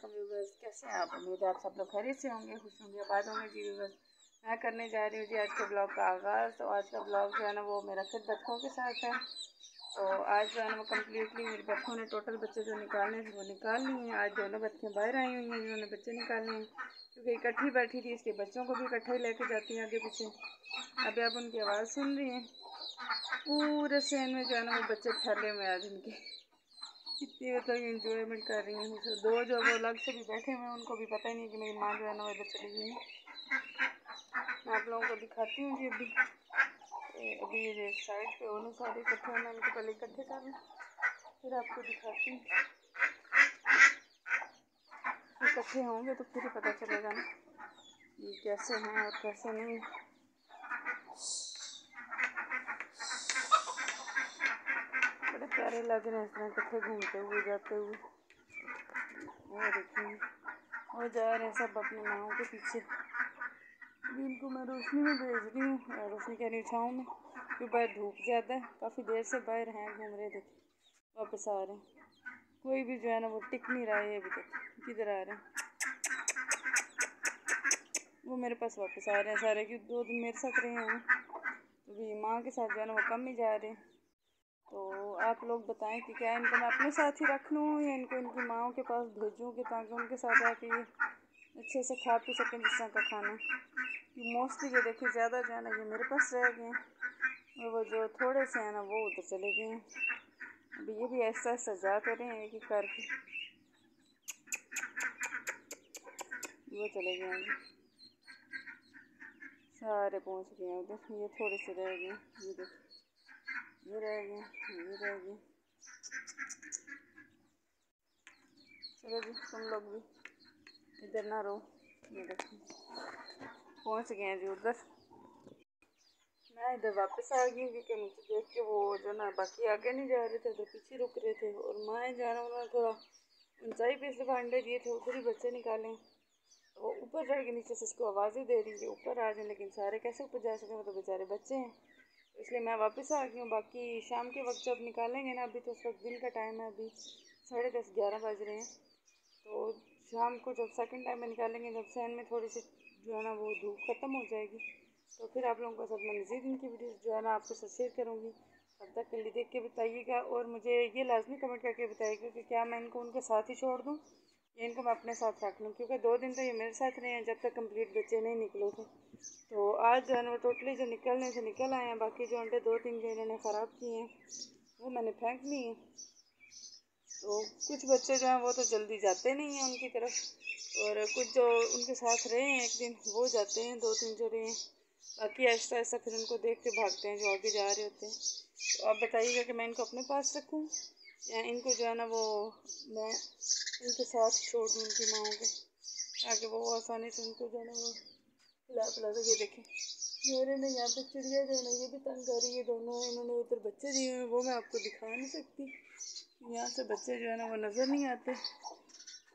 वालेकुम व्यूवर्स, कैसे हैं आप? उम्मीद है आप सब लोग खैरियत से होंगे, खुश होंगे, आबाद होंगे जी। व्यूवर्स, मैं करने जा रही हूँ जी आज के ब्लॉग का आगाज़। तो आज का ब्लॉग जो है ना वो मेरा फिर बच्चों के साथ है। तो आज जो है ना वो कम्प्लीटली मेरे बच्चों ने टोटल बच्चे जो निकालने थे वो निकाल लिए हैं। आज दोनों बच्चियाँ बाहर आई हुई हैं जिन्होंने बच्चे निकालने हैं, क्योंकि इकट्ठी बैठी थी इसलिए बच्चों को भी इकट्ठा ही लेके जाती हैं आगे पीछे। अभी आप उनकी आवाज़ सुन रही हैं। पूरे सहन में जो है ना वो बच्चे फैले हुए आज उनके, इतनी मतलब इंजॉयमेंट कर रही हैं। तो दो जो वो अलग से भी बैठे हुए हैं, उनको भी पता ही नहीं कि मेरी माँ जो है ना वो इधर चली गई है। मैं आप लोगों को दिखाती हूँ जी। अभी ये एक साइड पे होने सारे इकट्ठे हैं, मैं इनको पहले इकट्ठे कर लूँ फिर आपको दिखाती हूँ। इकट्ठे होंगे तो फिर ही पता चलेगा ना ये कैसे हैं और कैसे नहीं। बड़े प्यारे लग रहे हैं इस तरह इकट्ठे घूमते हुए जाते हुए। वो देखिए वो जा रहे हैं सब अपनी माओं के पीछे। अभी इनको मैं रोशनी में भेज रही हूँ, रोशनी कह रही हूँ छाँव में, क्योंकि बाहर धूप ज़्यादा है। काफ़ी देर से बाहर हैं, घूम रहे, देखिए वापस आ रहे हैं। कोई भी जो है ना वो टिक नहीं रहा है। अभी तक किधर आ रहे हैं? वो मेरे पास वापस आ रहे हैं सारे, क्योंकि 2 दिन मेरे साथ रहे हैं। अभी माँ के साथ जो है ना वो कम ही जा रहे हैं। तो आप लोग बताएं कि क्या इनको मैं अपने साथ ही रख लूँ या इनको इनकी माँओं के पास भेजूँ, कि ताकि उनके साथ आके ये अच्छे से खा पी सकें जिस तरह का खाना। मोस्टली ये देखिए ज़्यादा जो है ना ये मेरे पास रह गए हैं, और वो जो थोड़े से हैं ना वो उधर चले गए हैं। अभी ये भी ऐसा ऐसा जा कर रहे हैं एक एक करके, वो चले गए हैं सारे, पहुंच गए हैं उधर। ये थोड़े से रह गए, ये देखो ये रह गए, ये रह गए। चलो जी तुम लोग भी इधर ना रहो। ये देखो पहुंच गए हैं जी उधर। मैं इधर वापस आ गई क्योंकि मुझे देख के वो जो ना बाकी आगे नहीं जा रहे थे, उधर पीछे रुक रहे थे। और माँ जो है ना उन्होंने थोड़ा ऊंचाई पे से अंडे दिए थे, उधर ही बच्चे निकाले। वो ऊपर चढ़ के नीचे से इसको आवाज़ें दे रही थी ऊपर आ जाए, लेकिन सारे कैसे ऊपर जा सके, वो तो बेचारे बच्चे हैं। इसलिए मैं वापस आ गई हूँ। बाकी शाम के वक्त जब निकालेंगे ना, अभी तो उस वक्त दिन का टाइम है, अभी 10:30-11 बज रहे हैं। तो शाम को जब सेकंड टाइम में निकालेंगे, जब सहन में थोड़ी सी जो है ना वो धूप ख़त्म हो जाएगी, तो फिर आप लोगों के साथ मैं मज़ीद इनकी वीडियोस जो है ना आपके साथ शेयर करूँगी। तब तक के लिए देख के बताइएगा, और मुझे ये लाजमी कमेंट करके बताइएगा कि क्या मैं इनको उनके साथ ही छोड़ दूँ या इनको मैं अपने साथ रख लूँ, क्योंकि 2 दिन तो ये मेरे साथ रहे हैं जब तक कंप्लीट बच्चे नहीं निकले थे। तो आज जो है ना वो टोटली जो निकलने से निकल आए हैं। बाकी जो अंडे 2-3 जो इन्होंने ख़राब किए हैं वो मैंने फेंक लिए हैं। तो कुछ बच्चे जो हैं वो तो जल्दी जाते नहीं हैं उनकी तरफ, और कुछ जो उनके साथ रहे हैं एक दिन वो जाते हैं, 2-3 जो रहे हैं। बाकी ऐसा ऐसा फिर उनको देख के भागते हैं जो आगे जा रहे होते हैं। तो आप बताइएगा कि मैं इनको अपने पास रखूँ या इनको जो है ना वो मैं इनके साथ छोड़ दूँ उनकी माओं के, ताकि वो आसानी से उनको जो है ना वो खिला पिला सके। देखें मेरे ने यहाँ पे चिड़िया जो है ना ये भी तंग कर रही है दोनों। इन्होंने उधर बच्चे दिए हुए हैं, वो मैं आपको दिखा नहीं सकती, यहाँ से बच्चे जो है ना वो नज़र नहीं आते।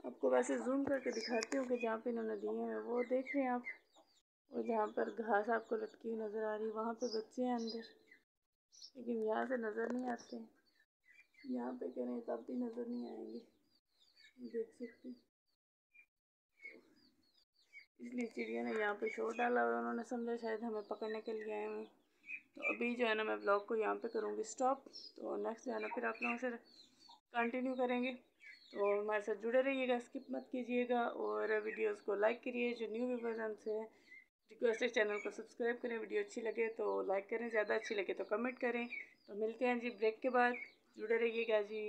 आपको वैसे जूम करके दिखाती हूँ कि जहाँ पे इन्होंने दिए हैं वो देख रहे हैं आप, और जहाँ पर घास आपको लटकी हुई नज़र आ रही है वहाँ पे बच्चे हैं अंदर, लेकिन यहाँ से नज़र नहीं आते। यहाँ पे करें तब भी नज़र नहीं आएंगे, देख सकते हैं। इसलिए चिड़िया ने यहाँ पे शोर डाला और उन्होंने समझा शायद हमें पकड़ने के लिए आए हुए। तो अभी जो है ना मैं ब्लॉग को यहाँ पे करूँगी स्टॉप। तो नेक्स्ट जो है ना फिर आप लोगों से कंटिन्यू करेंगे। तो हमारे साथ जुड़े रहिएगा, स्किप मत कीजिएगा, और वीडियोस को लाइक करिए। जो न्यू व्यूअर्स हमसे रिक्वेस्ट है चैनल को सब्सक्राइब करें। वीडियो अच्छी लगे तो लाइक करें, ज़्यादा अच्छी लगे तो कमेंट करें। तो मिलते हैं जी ब्रेक के बाद, जुड़े रहिएगा जी।